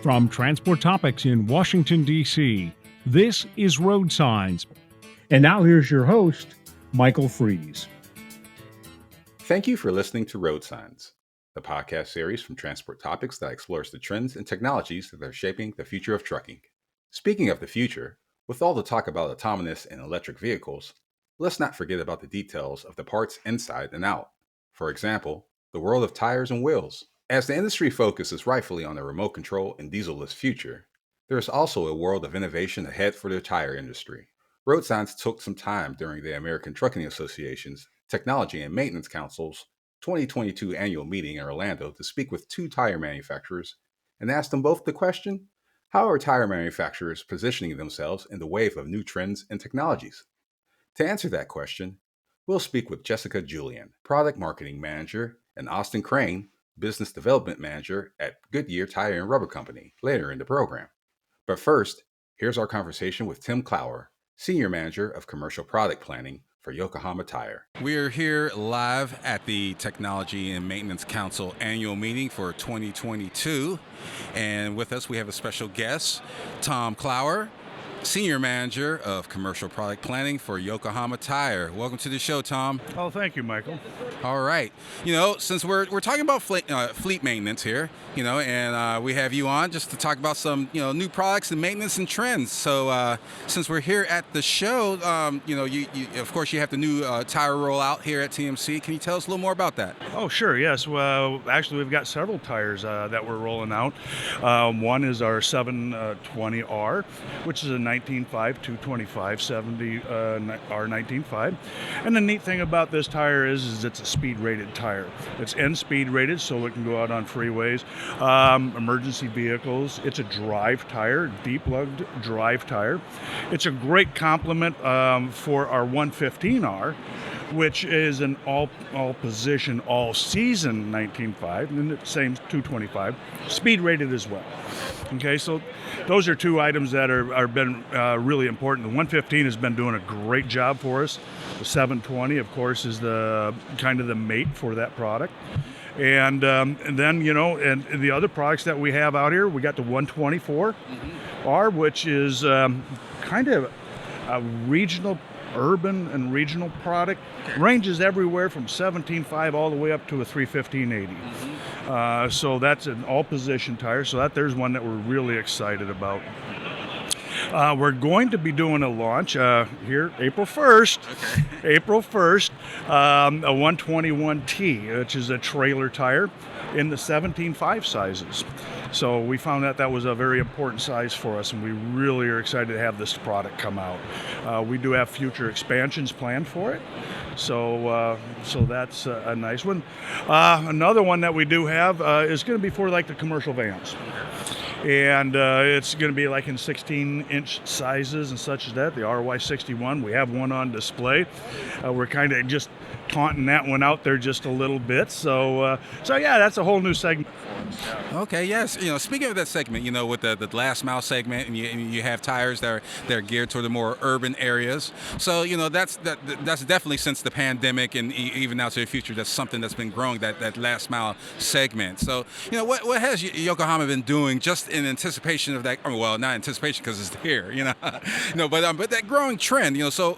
From Transport Topics in Washington, D.C., this is RoadSigns. And now here's your host, Michael Fries. Thank you for listening to RoadSigns, the podcast series from Transport Topics that explores the trends and technologies that are shaping the future of trucking. Speaking of the future, with all the talk about autonomous and electric vehicles, let's not forget about the details of the parts inside and out. For example, the world of tires and wheels. As the industry focuses rightfully on a remote control and dieselless future, there is also a world of innovation ahead for the tire industry. RoadSigns took some time during the American Trucking Association's Technology and Maintenance Council's 2022 annual meeting in Orlando to speak with two tire manufacturers and ask them both the question, how are tire manufacturers positioning themselves in the wave of new trends and technologies? To answer that question, we'll speak with Jessica Julian, Product Marketing Manager, and Austin Crane, Business Development Manager at Goodyear Tire and Rubber Company, later in the program. But first, here's our conversation with Tim Clauer, Senior Manager of Commercial Product Planning for Yokohama Tire. We're here live at the Technology and Maintenance Council annual meeting for 2022. And with us, we have a special guest, Tom Clauer, Senior Manager of Commercial Product Planning for Yokohama Tire. Welcome to the show, Tom. Oh, thank you, Michael. All right. You know, since we're talking about fleet maintenance here, and we have you on just to talk about some, new products and maintenance and trends. So since we're here at the show, you of course, you have the new tire rollout here at TMC. Can you tell us a little more about that? Oh, sure. Yes. Well, actually, we've got several tires that we're rolling out. One is our 720R, which is a 19.5 225 70 R19.5. And the neat thing about this tire is it's a speed rated tire. It's N speed rated, so it can go out on freeways, emergency vehicles. It's a drive tire, deep lugged drive tire. It's a great complement for our 115R, which is an all position, all season 19.5, and the same 225, speed rated as well. Okay, so those are two items that are been really important. The 115 has been doing a great job for us. The 720, of course, is the kind of the mate for that product. And then, and the other products that we have out here, we got the 124R, which is kind of a regional, urban and regional product. Ranges everywhere from 17.5 all the way up to a 315/80. So that's an all-position tire. So there's one that we're really excited about. We're going to be doing a launch here April 1st. Okay. April 1st, a 121T, which is a trailer tire in the 17.5 sizes. So we found that was a very important size for us, and we really are excited to have this product come out. We do have future expansions planned for it. So that's a nice one. Another one that we do have is going to be for like the commercial vans. And it's going to be like in 16-inch sizes and such as that. The RY81, we have one on display. We're kind of just taunting that one out there just a little bit. So yeah, that's a whole new segment. Okay, yes. Speaking of that segment, with the last mile segment, and you have tires that are geared toward the more urban areas. So that's definitely since the pandemic and even now to the future, that's something that's been growing, that last mile segment. So what has Yokohama been doing just in anticipation of that? Well, not anticipation because it's here, but that growing trend. So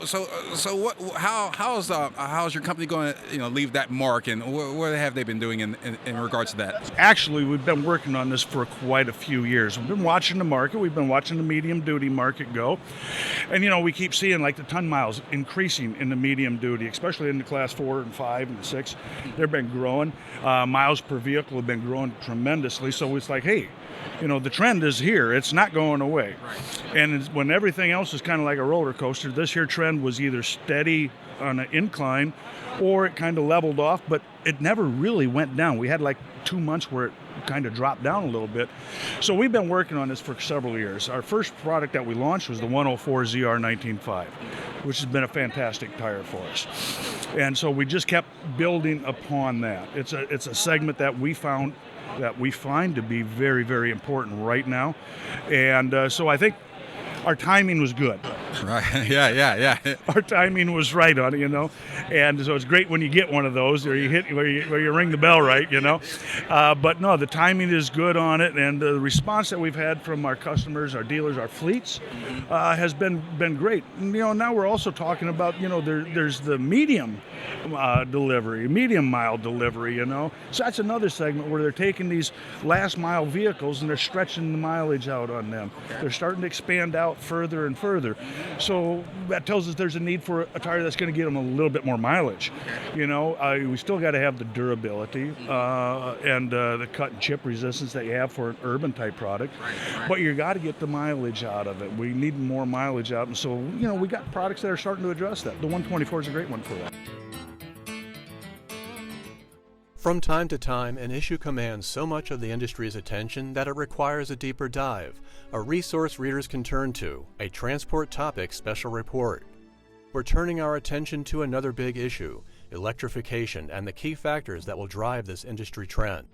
what? How's your company going to leave that mark, and what have they been doing in regards to that? Actually, we've been working on this for quite a few years. We've been watching the market. We've been watching the medium duty market go. And, we keep seeing like the ton miles increasing in the medium duty, especially in the class 4 and 5 and 6. They've been growing. Miles per vehicle have been growing tremendously. So it's like, hey, the trend is here. It's not going away. Right. And when everything else is kind of like a roller coaster, this here trend was either steady on an incline or it kind of leveled off, but it never really went down. We had like 2 months where it kind of dropped down a little bit. So we've been working on this for several years. Our first product that we launched was the 104ZR 19.5, which has been a fantastic tire for us. And so we just kept building upon that. It's a segment that we find to be very, very important right now. And so I think our timing was good. Right. Yeah. Our timing was right on it, and so it's great when you get one of those, or you hit where you ring the bell right, But no, the timing is good on it, and the response that we've had from our customers, our dealers, our fleets has been great. And, now we're also talking about there's the medium mile delivery, So that's another segment where they're taking these last mile vehicles and they're stretching the mileage out on them. Okay. They're starting to expand out further and further. So that tells us there's a need for a tire that's going to get them a little bit more mileage. Okay. We still got to have the durability and the cut and chip resistance that you have for an urban type product. Right. But you got to get the mileage out of it. We need more mileage out, and so we got products that are starting to address that. The 124 is a great one for that. From time to time, an issue commands so much of the industry's attention that it requires a deeper dive, a resource readers can turn to, a Transport Topics special report. We're turning our attention to another big issue, electrification and the key factors that will drive this industry trend.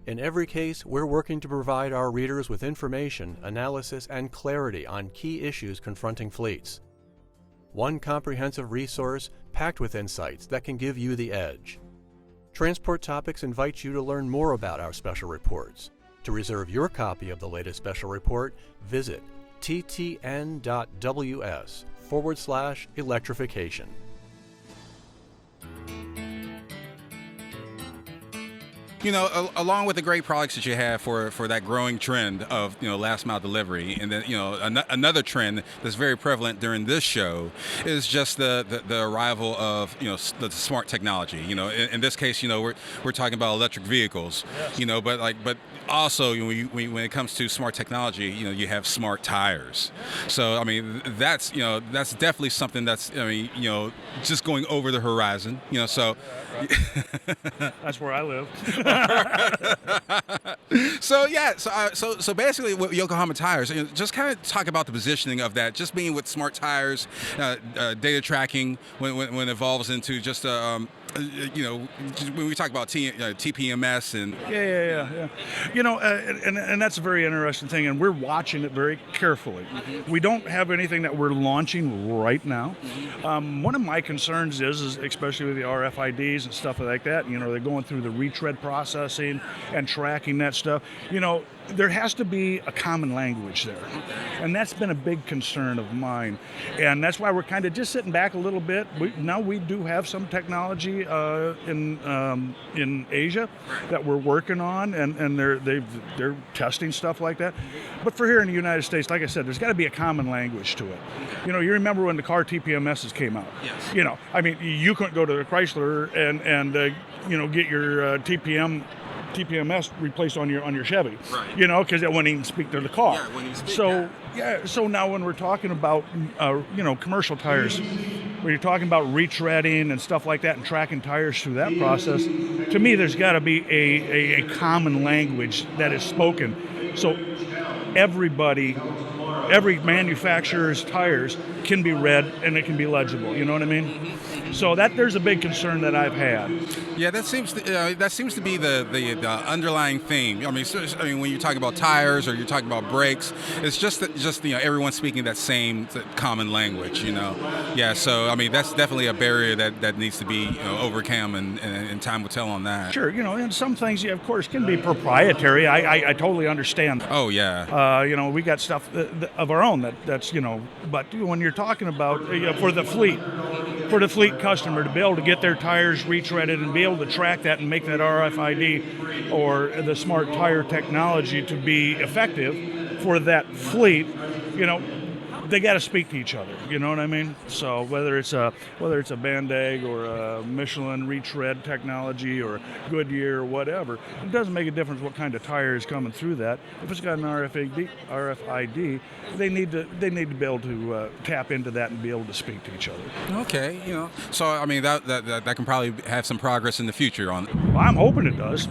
In every case, we're working to provide our readers with information, analysis, and clarity on key issues confronting fleets. One comprehensive resource packed with insights that can give you the edge. Transport Topics invites you to learn more about our special reports. To reserve your copy of the latest special report, visit ttn.ws/electrification. Along with the great products that you have for that growing trend of last mile delivery, and then another trend that's very prevalent during this show is just the arrival of the smart technology. In this case, we're talking about electric vehicles. Yes. But also when it comes to smart technology, you have smart tires. So that's definitely something that's just going over the horizon. So that's where I live. So basically with Yokohama Tires, just kind of talk about the positioning of that, just being with smart tires, data tracking when it evolves into just when we talk about TPMS and and that's a very interesting thing, and we're watching it very carefully. Mm-hmm. We don't have anything that we're launching right now. Mm-hmm. One of my concerns is especially with the RFIDs and stuff like that. They're going through the retread processing and tracking that stuff. There has to be a common language there, and that's been a big concern of mine, and that's why we're kind of just sitting back a little bit. We do have some technology in Asia that we're working on, and they're testing stuff like that. But for here in the United States, like I said, there's got to be a common language to it. You remember when the car TPMSs came out? Yes. You couldn't go to the Chrysler and get your TPMS replaced on your Chevy, right? Because it wouldn't even speak to the car. Yeah, it wouldn't even speak. So now when we're talking about commercial tires, when you're talking about retreading and stuff like that and tracking tires through that process, to me there's got to be a common language that is spoken, so every manufacturer's tires can be read and it can be legible. You know what I mean? Mm-hmm. So there's a big concern that I've had. Yeah, that seems to be the underlying theme. When you're talking about tires or you're talking about brakes, it's just everyone speaking that same common language. Yeah. So that's definitely a barrier that needs to be overcome, and time will tell on that. Sure. And some things, of course, can be proprietary. I totally understand. Oh yeah. We got stuff of our own that's but when you're talking about for the fleet customer to be able to get their tires retreaded and be able to track that and make that RFID or the smart tire technology to be effective for that fleet, they got to speak to each other. You know what I mean? So whether it's a Band-Aid or a Michelin retread technology or Goodyear or whatever, it doesn't make a difference what kind of tire is coming through that. If it's got an RFID, they need to be able to tap into that and be able to speak to each other. Okay, so that can probably have some progress in the future on. Well, I'm hoping it does.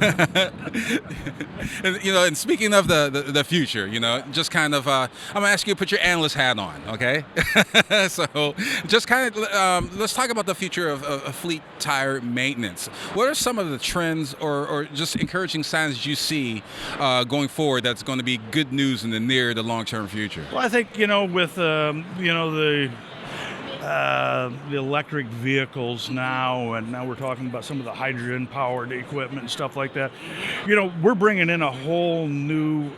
And speaking of the future, just kind of, I'm gonna ask you to put your analyst hat on. on, okay? So just kind of let's talk about the future of fleet tire maintenance. What are some of the trends or just encouraging signs that you see going forward that's going to be good news in the near to long-term future? Well, I think, with, the electric vehicles now, and now we're talking about some of the hydrogen-powered equipment and stuff like that. We're bringing in a whole new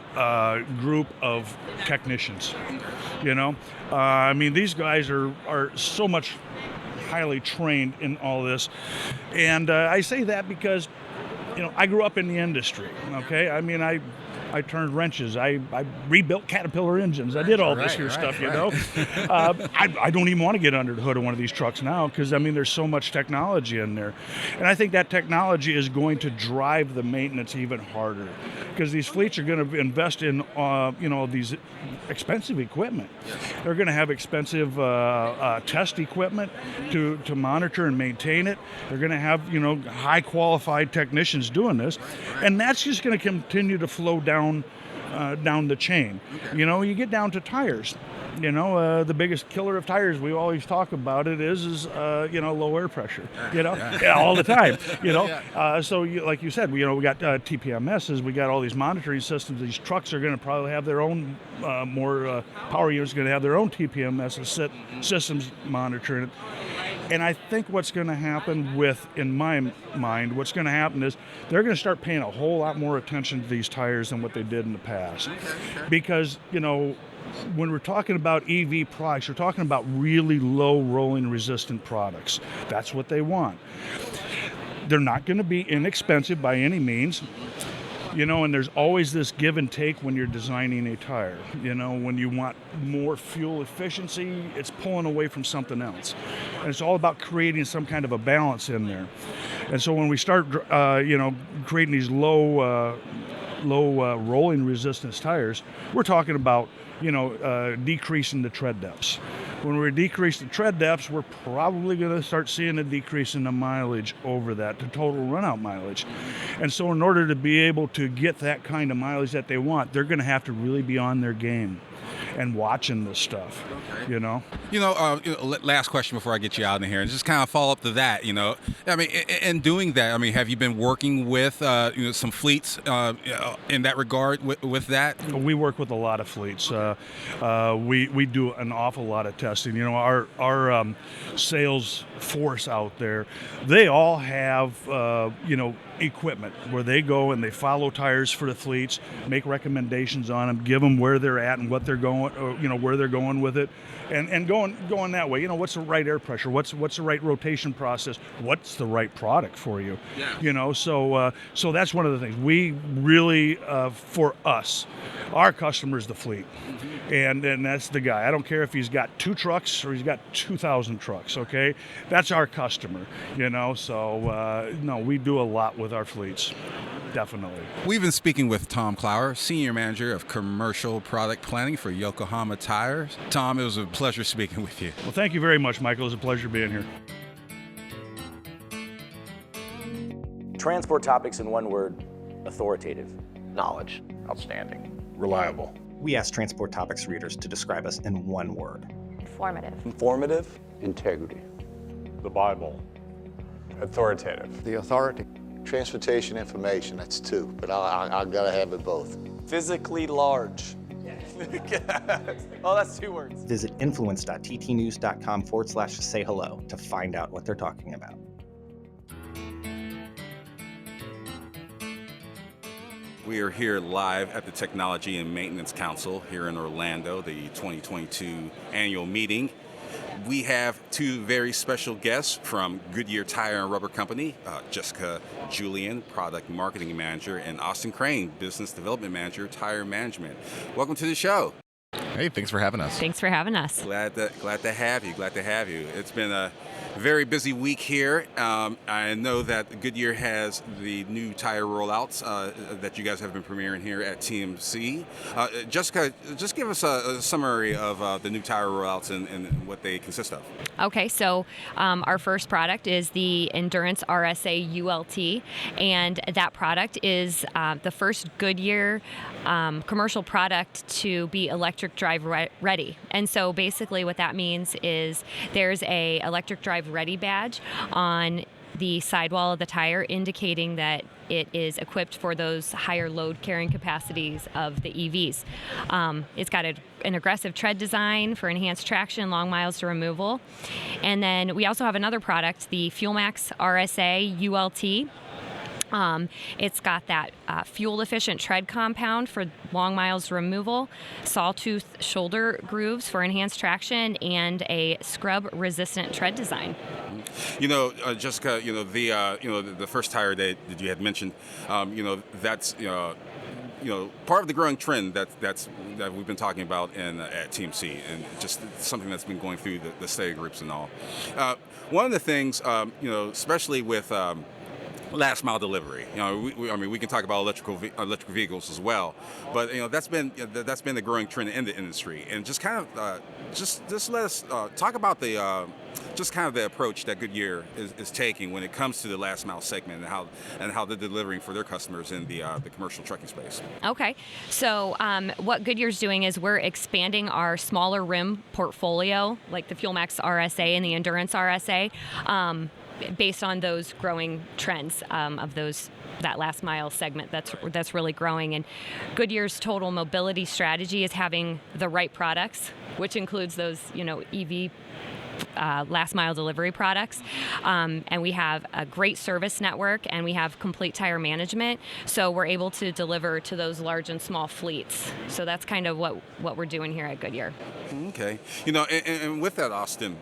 group of technicians. These guys are so much highly trained in all this, and I say that because, I grew up in the industry. Okay, I turned wrenches. I rebuilt Caterpillar engines. I did all this stuff, I don't even want to get under the hood of one of these trucks now because, there's so much technology in there. And I think that technology is going to drive the maintenance even harder because these fleets are going to invest in, these expensive equipment. They're going to have expensive test equipment to monitor and maintain it. They're going to have, high qualified technicians doing this. And that's just going to continue to flow down the chain. You get down to tires. The biggest killer of tires, we always talk about it, is low air pressure. All the time. So like you said, we got TPMSs, we got all these monitoring systems. These trucks are going to probably have their own more power units, going to have their own TPMS systems monitoring it. And I think what's going to happen in my mind, what's going to happen is they're going to start paying a whole lot more attention to these tires than what they did in the past. Because, when we're talking about EV products, we're talking about really low rolling resistant products. That's what they want. They're not going to be inexpensive by any means. And there's always this give and take when you're designing a tire. When you want more fuel efficiency, it's pulling away from something else. And it's all about creating some kind of a balance in there. And so when we start, creating these low rolling resistance tires, we're talking about, decreasing the tread depths. When we decrease the tread depths, we're probably going to start seeing a decrease in the mileage over that, the total runout mileage. And so in order to be able to get that kind of mileage that they want, they're going to have to really be on their game and watching this stuff, Last question before I get you out of here, and just kind of follow up to that, in doing that, have you been working with, some fleets in that regard with that? We work with a lot of fleets. We do an awful lot of testing. Our sales force out there, they all have, equipment where they go and they follow tires for the fleets, make recommendations on them, give them where they're at and what they're going, or, where they're going with it, and going that way. What's the right air pressure? What's the right rotation process? What's the right product for you? Yeah. So that's one of the things we really, for us, our customer is the fleet, and that's the guy. I don't care if he's got 2 trucks or he's got 2,000 trucks. Okay, that's our customer. So no, we do a lot with our fleets. Definitely. We've been speaking with Tom Clauer, Senior Manager of Commercial Product Planning for Yokohama Tire. Tom, it was a pleasure speaking with you. Well, thank you very much, Michael. It was a pleasure being here. Transport topics in one word: authoritative. Knowledge. Outstanding. Reliable. We ask Transport Topics readers to describe us in one word. Informative. Informative. Integrity. The Bible. Authoritative. The authority. Transportation information, that's 2, but I gotta have it both. Physically large. Oh, that's 2 words. Visit influence.ttnews.com/say hello to find out what they're talking about. We are here live at the Technology and Maintenance Council here in Orlando, the 2022 annual meeting. We have 2 very special guests from Goodyear Tire and Rubber Company, Jessica Julian, Product Marketing Manager, and Austin Crane, Business Development Manager, Tire Management. Welcome to the show. Hey, thanks for having us. Thanks for having us. Glad to have you. It's been a Very busy week here. I know that Goodyear has the new tire rollouts that you guys have been premiering here at TMC. Jessica, just give us a summary of the new tire rollouts and what they consist of. Okay, so our first product is the Endurance RSA ULT, and that product is the first Goodyear commercial product to be electric drive ready. And so basically what that means is there's a electric drive ready badge on the sidewall of the tire indicating that it is equipped for those higher load carrying capacities of the EVs. It's got an aggressive tread design for enhanced traction, long miles to removal. And then we also have another product, the FuelMax RSA ULT. It's got that fuel-efficient tread compound for long miles removal, sawtooth shoulder grooves for enhanced traction, and a scrub-resistant tread design. Jessica, the first tire that you had mentioned, that's part of the growing trend that we've been talking about at TMC, and just something that's been going through the study groups and all. One of the things, especially with last mile delivery. We can talk about electric vehicles as well, but that's been the growing trend in the industry. And just kind of just let us talk about the approach that Goodyear is taking when it comes to the last mile segment and how they're delivering for their customers in the commercial trucking space. Okay, so what Goodyear's doing is we're expanding our smaller rim portfolio, like the FuelMax RSA and the Endurance RSA. Based on those growing trends of that last mile segment that's really growing. And Goodyear's total mobility strategy is having the right products, which includes those EV last mile delivery products, and we have a great service network, and we have complete tire management, so we're able to deliver to those large and small fleets. So that's kind of what we're doing here at Goodyear. Okay, and with that, Austin,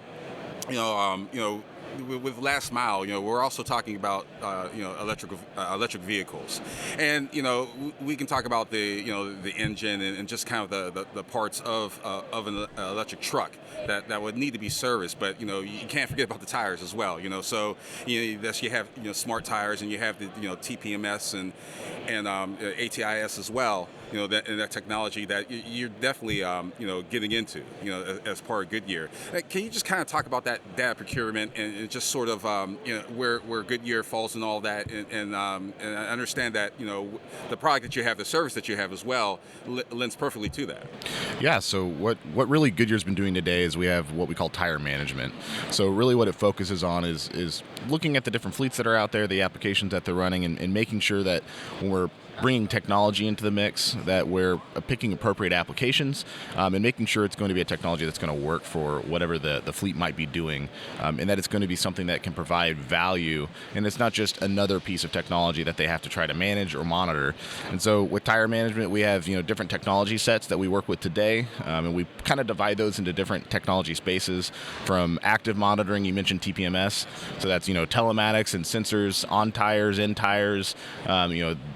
with last mile, we're also talking about electric vehicles, and we can talk about the engine and just kind of the parts of an electric truck that would need to be serviced, but you can't forget about the tires as well. So you have smart tires, and you have the TPMS and ATIS as well. That technology that you're definitely getting into as part of Goodyear. Can you just kind of talk about that data procurement and just sort of where Goodyear falls in all that, and I understand that the product that you have, the service that you have as well, lends perfectly to that. Yeah. So what really Goodyear's been doing today is we have what we call tire management. So really what it focuses on is looking at the different fleets that are out there, the applications that they're running, and making sure that when we're bringing technology into the mix, that we're picking appropriate applications, and making sure it's going to be a technology that's going to work for whatever the fleet might be doing, and that it's going to be something that can provide value, and it's not just another piece of technology that they have to try to manage or monitor. And so with tire management, we have different technology sets that we work with today, and we kind of divide those into different technology spaces. From active monitoring, you mentioned TPMS, so that's telematics and sensors on tires, in tires,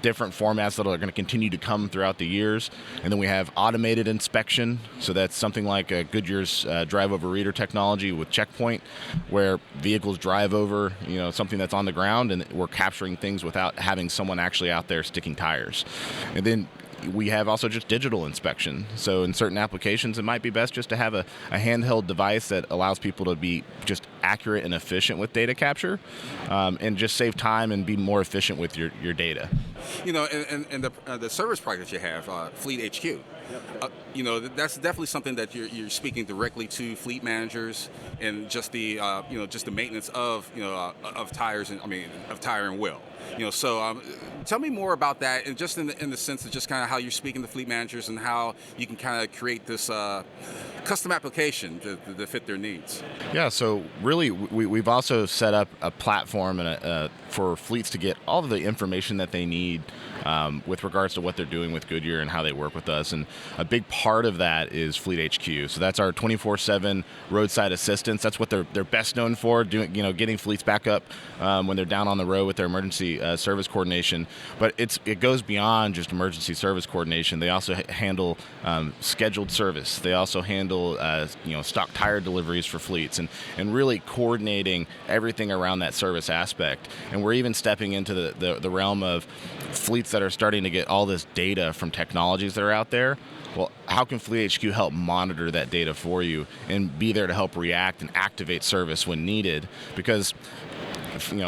different formats that are going to continue to come throughout the years. And then we have automated inspection, so that's something like Goodyear's drive over reader technology with Checkpoint, where vehicles drive over something that's on the ground, and we're capturing things without having someone actually out there sticking tires. And then we have also just digital inspection. So in certain applications, it might be best just to have a handheld device that allows people to be just accurate and efficient with data capture, and just save time and be more efficient with your data. And the service product that you have, Fleet HQ, that's definitely something that you're speaking directly to fleet managers, and just the just the maintenance of tires, and of tire and wheel. So tell me more about that, and just in the sense of just kind of how you're speaking to fleet managers and how you can kind of create this custom application to fit their needs. Yeah, so really we've also set up a platform and for fleets to get all of the information that they need with regards to what they're doing with Goodyear and how they work with us. And a big part of that is Fleet HQ. So that's our 24/7 roadside assistance. That's what they're best known for, doing, getting fleets back up when they're down on the road with their emergency service coordination. But it goes beyond just emergency service coordination. They also handle scheduled service. They also handle stock tire deliveries for fleets, and really coordinating everything around that service aspect. And we're even stepping into the realm of fleets that are starting to get all this data from technologies that are out there. Well, how can Fleet HQ help monitor that data for you and be there to help react and activate service when needed? Because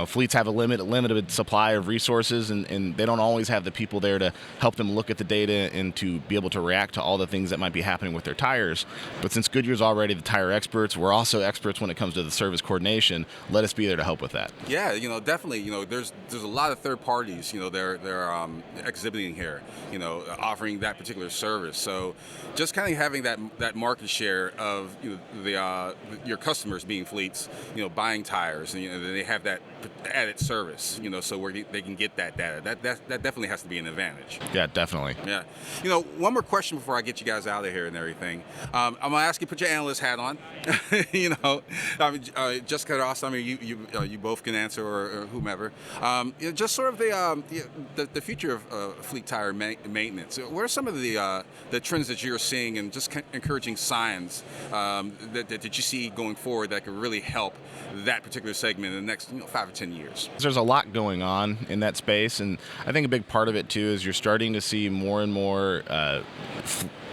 fleets have a limited supply of resources, and they don't always have the people there to help them look at the data and to be able to react to all the things that might be happening with their tires. But since Goodyear's already the tire experts, we're also experts when it comes to the service coordination. Let us be there to help with that. Yeah, definitely. There's a lot of third parties. They're exhibiting here. Offering that particular service. So just kind of having that market share of your customers being fleets, buying tires, and they have that added service, so where they can get that data. That definitely has to be an advantage. Yeah, definitely. Yeah. One more question before I get you guys out of here and everything. I'm gonna ask you to put your analyst hat on. Jessica Ross. You both can answer, or whomever. Just sort of the future of fleet tire maintenance. What are some of the trends that you're seeing, and just encouraging signs that you see going forward that could really help that particular segment in the next 5 or 10 years? There's a lot going on in that space, and I think a big part of it too is you're starting to see more and more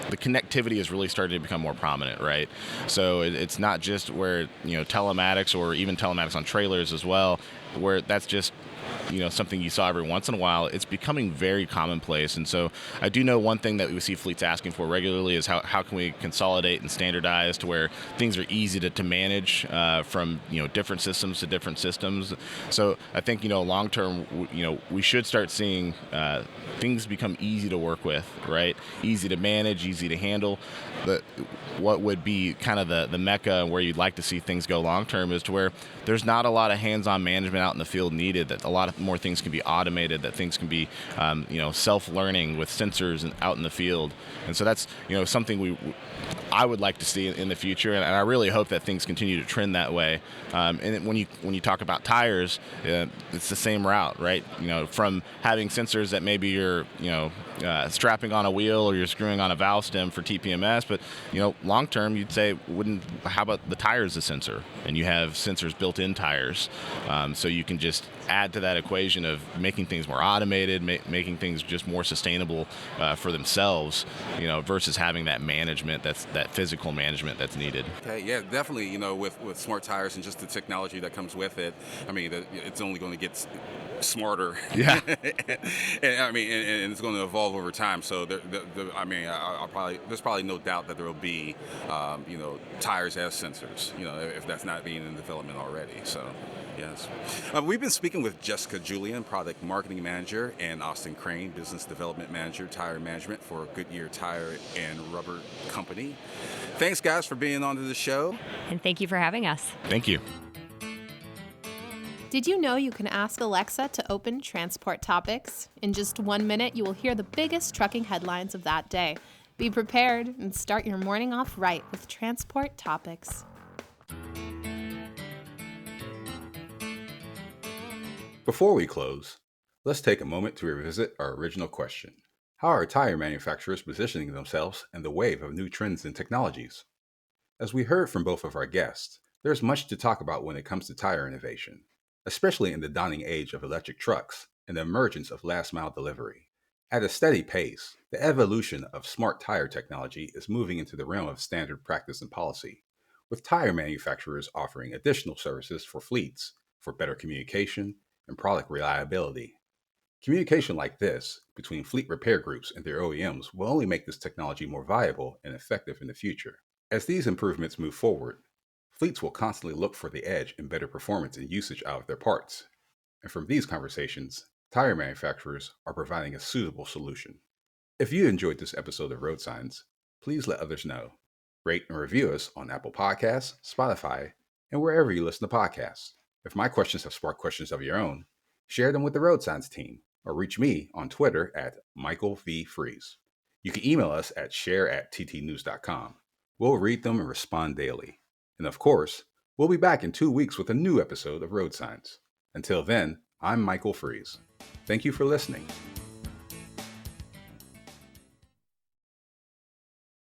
the connectivity is really starting to become more prominent, right? So it's not just where telematics, or even telematics on trailers as well, where that's just something you saw every once in a while. It's becoming very commonplace. And so I do know one thing that we see fleets asking for regularly is how can we consolidate and standardize to where things are easy to manage from different systems to different systems. So I think long term we should start seeing things become easy to work with, right? Easy to manage, easy to handle. What would be kind of the mecca where you'd like to see things go long term is to where there's not a lot of hands-on management out in the field needed, that a lot of more things can be automated, that things can be self-learning with sensors and out in the field. And so that's something I would like to see in the future, and I really hope that things continue to trend that way. And when you talk about tires, it's the same route, right? From having sensors that maybe you're strapping on a wheel or you're screwing on a valve stem for TPMS, but long term you'd say, how about the tire as a sensor, and you have sensors built in tires, so you can just add to that equation of making things more automated, making things just more sustainable for themselves, versus having that management, that physical management that's needed. Okay, yeah, definitely. With smart tires and just the technology that comes with it, it's only going to get smarter. Yeah. and it's going to evolve over time. So there's probably no doubt that there will be tires as sensors, if that's not being in development already. So yes. We've been speaking with Jessica Julian, Product Marketing Manager, and Austin Crane, Business Development Manager, Tire Management for Goodyear Tire and Rubber Company. Thanks, guys, for being on to the show. And thank you for having us. Thank you. Did you know you can ask Alexa to open Transport Topics? In just 1 minute, you will hear the biggest trucking headlines of that day. Be prepared and start your morning off right with Transport Topics. Before we close, let's take a moment to revisit our original question. How are tire manufacturers positioning themselves in the wave of new trends and technologies? As we heard from both of our guests, there's much to talk about when it comes to tire innovation, especially in the dawning age of electric trucks and the emergence of last-mile delivery. At a steady pace, the evolution of smart tire technology is moving into the realm of standard practice and policy, with tire manufacturers offering additional services for fleets for better communication and product reliability. Communication like this between fleet repair groups and their OEMs will only make this technology more viable and effective in the future. As these improvements move forward, fleets will constantly look for the edge in better performance and usage out of their parts. And from these conversations, tire manufacturers are providing a suitable solution. If you enjoyed this episode of RoadSigns, please let others know. Rate and review us on Apple Podcasts, Spotify, and wherever you listen to podcasts. If my questions have sparked questions of your own, Share them with the RoadSigns team or reach me on Twitter at Michael V. Freeze. You can email us at share@ttnews.com. We'll read them and respond daily. And of course, we'll be back in 2 weeks with a new episode of RoadSigns. Until then, I'm Michael Freeze. Thank you for listening.